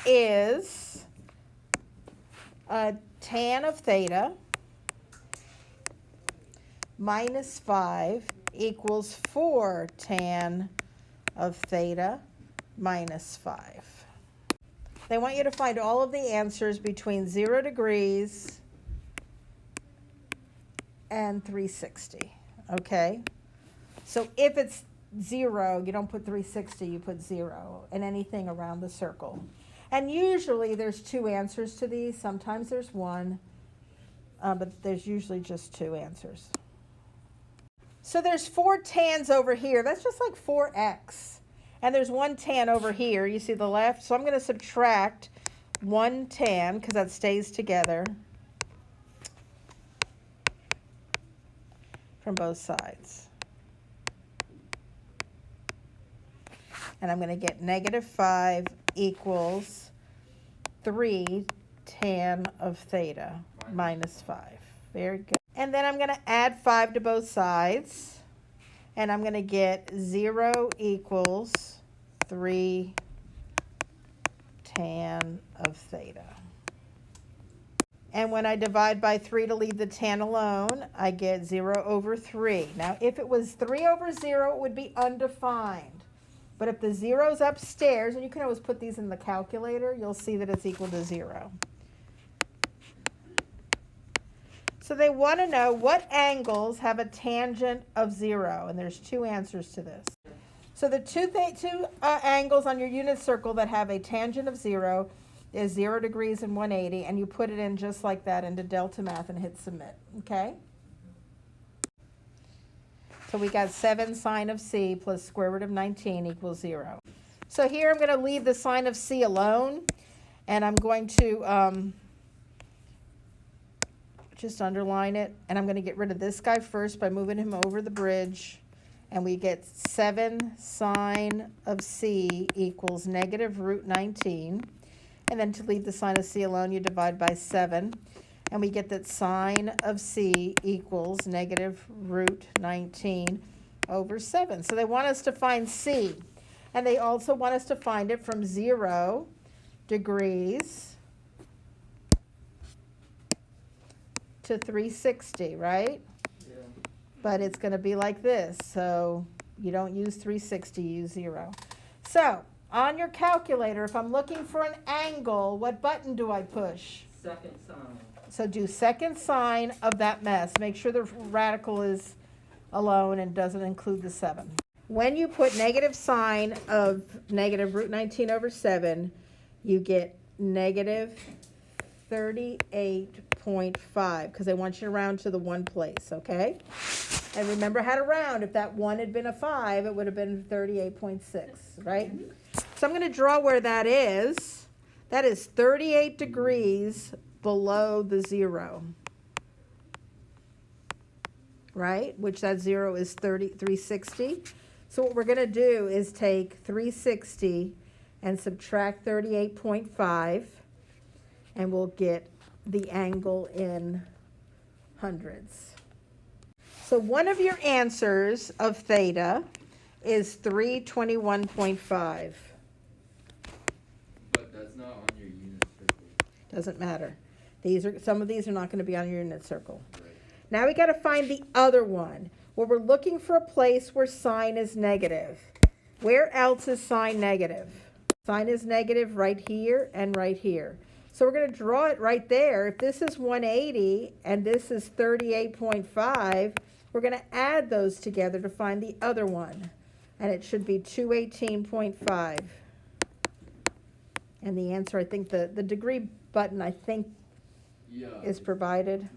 is tan of theta minus 5 equals 4 tan of theta minus 5. They want you to find all of the answers between 0 degrees and 360, okay? So if it's 0, you don't put 360, you put 0, and anything around the circle. And usually there's 2 answers to these. Sometimes there's 1, but there's usually just 2 answers. So there's 4 tans over here. That's just like 4x. And there's 1 tan over here. You see the left? So I'm going to subtract 1 tan because that stays together from both sides. And I'm going to get negative 5 equals 3 tan of theta minus 5. Very good. And then I'm going to add 5 to both sides. And I'm going to get 0 equals 3 tan of theta. And when I divide by 3 to leave the tan alone, I get 0 over 3. Now, if it was 3 over 0, it would be undefined. But if the 0's upstairs, and you can always put these in the calculator, you'll see that it's equal to 0. So they want to know what angles have a tangent of 0, and there's 2 answers to this. So the two angles on your unit circle that have a tangent of 0 is 0 degrees and 180, and you put it in just like that into Delta Math and hit submit, okay? So we got 7 sine of c plus square root of 19 equals 0. So here I'm going to leave the sine of c alone, and I'm going to just underline it, and I'm going to get rid of this guy first by moving him over the bridge, and we get 7 sine of c equals negative root 19, and then to leave the sine of c alone, you divide by 7, and we get that sine of c equals negative root 19 over 7. So they want us to find c, and they also want us to find it from 0 degrees to 360, right? Yeah. But it's going to be like this, so you don't use 360, you use 0. So on your calculator, if I'm looking for an angle, what button do I push? Second sine. So do second sine of that mess. Make sure the radical is alone and doesn't include the 7. When you put negative sine of negative root 19 over 7, you get negative 38.5 because they want you to round to the 1 place, okay? And remember how to round. If that 1 had been a 5, it would have been 38.6, right? So I'm going to draw where that is. That is 38 degrees below the 0, right? Which that 0 is 360. So what we're going to do is take 360 and subtract 38.5, and we'll get the angle in hundreds. So one of your answers of theta is 321.5. But that's not on your unit circle. Doesn't matter. Some of these are not going to be on your unit circle. Right. Now we got to find the other one, where we're looking for a place where sine is negative. Where else is sine negative? Sine is negative right here and right here. So we're going to draw it right there. If this is 180 and this is 38.5, we're going to add those together to find the other one. And it should be 218.5. And the answer, I think the degree button, I think, is provided.